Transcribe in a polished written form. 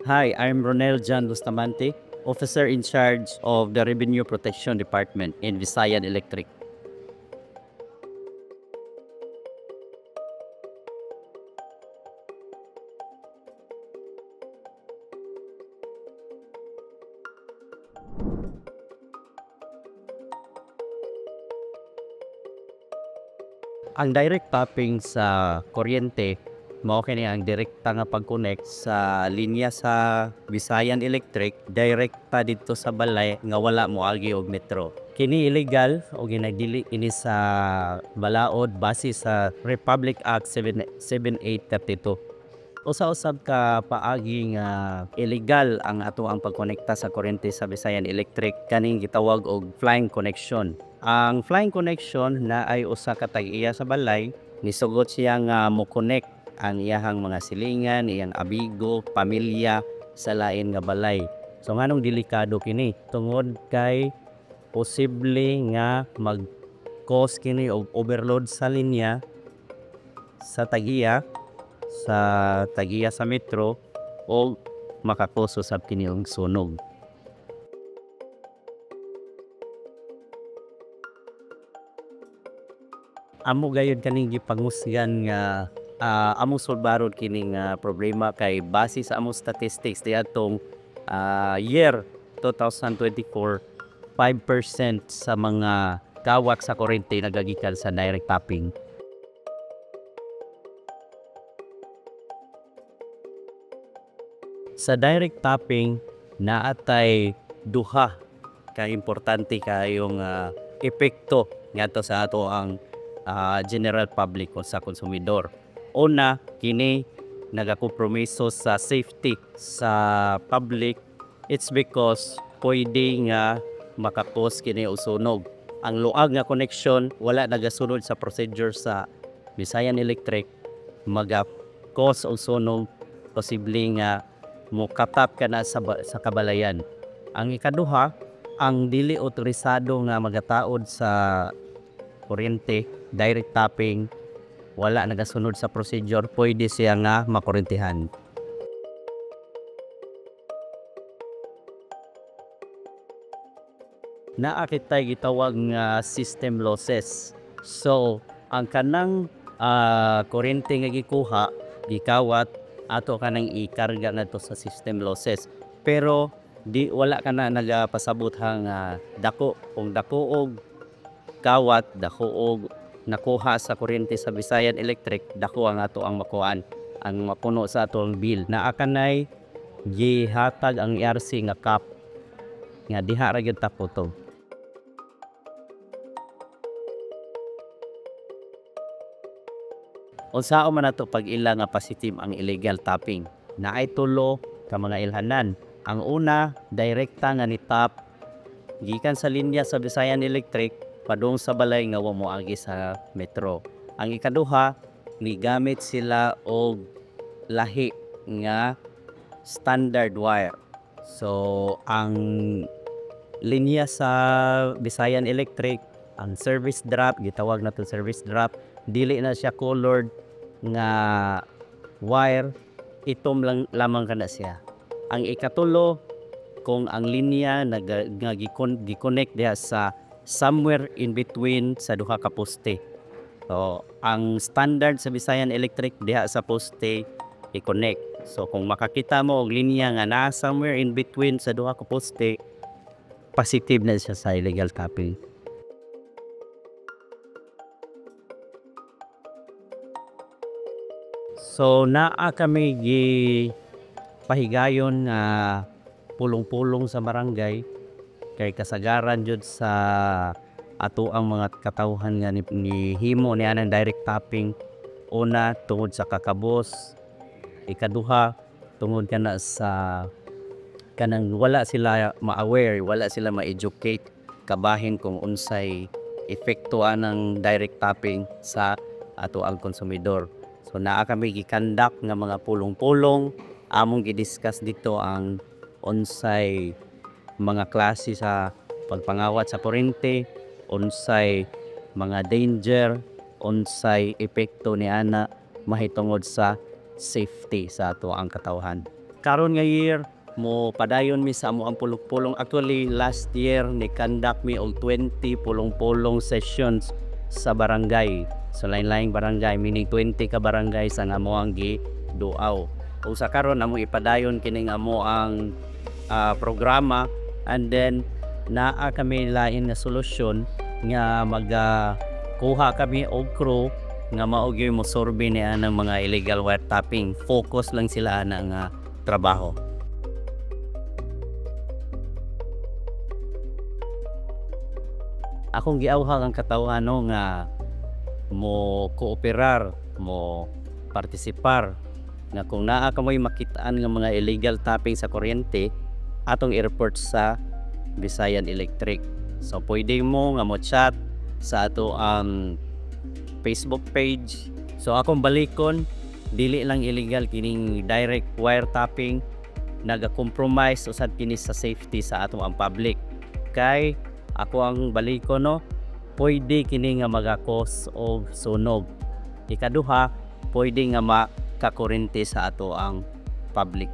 Hi, I'm Ronel John Bustamante, Officer in charge of the Revenue Protection Department in Visayan Electric. Ang direct tapping sa kuryente, mao kini ang direkta nga pag-connect sa linya sa Visayan Electric direkta dito sa balay nga wala moagi og metro. Kini illegal o ginadili ini sa balaod base sa Republic Act 7832. Usa-usab ka paagi nga illegal ang ato ang pagkonekta sa kuryente sa Visayan Electric kaning gitawag og flying connection. Ang flying connection na ay usa ka tag-iya sa balay, nisugot siya nga mo-connect ang iyahang mga silingan, iyang abigo, pamilya sa lain nga balay. So nganong delikado kini tungod kay posible nga mag-cause kini og overload sa linya sa tag-iya sa metro o makakoso sa kini og sunog. Amo gayud kaning gipangusgan nga amo sulbarod kini nga problema kay base sa amo statistics diadtong year 2024, 5% sa mga kawak sa kuryente nagagikan sa direct tapping. Sa direct tapping naatay duha ka importante kayong epekto ngadto sa ato ang general public o sa konsumidor. Una, kini nagakompromiso sa safety sa public. It's because pwede nga makakos kini og sunog. Ang luag nga connection wala nagasunod sa procedure sa Visayan Electric, maga-cause og sunog, posible nga mukatap ka na sa kabalayan. Ang ikaduha, ang dili otorisado nga magataod sa kuryente, direct tapping, wala nagasunod sa procedure, pwede siya nga makuryentihan. Naa kitay gitawag nga system losses. So, ang kanang kuryente nga gikuha, gikawat, ato kanang ikarga ngadto sa system losses. Pero di wala ka na nagapasabot hang dako og kawat, dako og nakuha sa kuryente sa Visayan Electric, dako ang ato ang makuhaan, ang mapuno sa atong bill. Naa kanay gihatag ang ERC nga cap nga diha ra gyud taputo. Unsao man nato pag ila nga positive ang illegal tapping? Naay tulo ka mga ilhanan. Ang una, direkta nga ni tap gikan sa linya sa Visayan Electric padung sa balay nga wa moagi sa metro. Ang ikaduha, ni gamit sila og lahi nga standard wire. So ang linya sa Visayan Electric, ang service drop, gitawag nato service drop, dili na siya colored nga wire, itom lang lamang kana siya. Ang ikatulo, kung ang linya gi-connect diha sa somewhere in between sa duha ka poste. So, ang standard sa Visayan Electric diha sa poste i-connect. So, kung makakita mo og linya nga na somewhere in between sa duha ka poste, positive na siya sa illegal tapping. So naa kami pahigayon nga pulong-pulong sa barangay kay kasagaran jud sa ato ang mga katawhan nga ni himo ni anang direct tapping. Una, tungod sa kakabos. Ikaduha, tungod kana sa kanang wala sila ma-aware, wala sila ma-educate kabahin kung unsay epekto anang direct tapping sa ato ang konsumidor. So naa kami gikandak nga mga pulong-pulong, among gidiscuss dito ang unsay mga klase sa pagpangawat sa kuryente, unsay mga danger, unsay epekto ni ana mahitungod sa safety sa ato ang katawhan. karon nga year mo padayon mi sa amo ang pulong-pulong. Actually last year ni conduct mi og 20 pulong-pulong sessions sa barangay, sa lain-laing barangay, meaning 20 ka barangay sa amo ang giduaw. Ug sa karon amo ipadayon kining amo ang programa, and then naa kami lain na solusyon nga kuha kami og crew nga mao gyud mo sorbe niya ng mga illegal wiretapping. Focus lang sila na nga trabaho. Akong giawhag ang katawhan nga mo kooperar, mo partisipar, nga kung naa ka mo'y makitaan nga mga illegal tapping sa kuryente, atong i-report sa Visayan Electric. So pwede mo nga mo chat sa ato ang Facebook page. So akong balikon, dili lang illegal kining direct wiretapping, naga-compromise usad kini sa safety sa ato ang public. Kay ako ang balikon pwede kini nga maga-cause og sunog. Ikaduha, pwede nga makakurente sa ato ang public.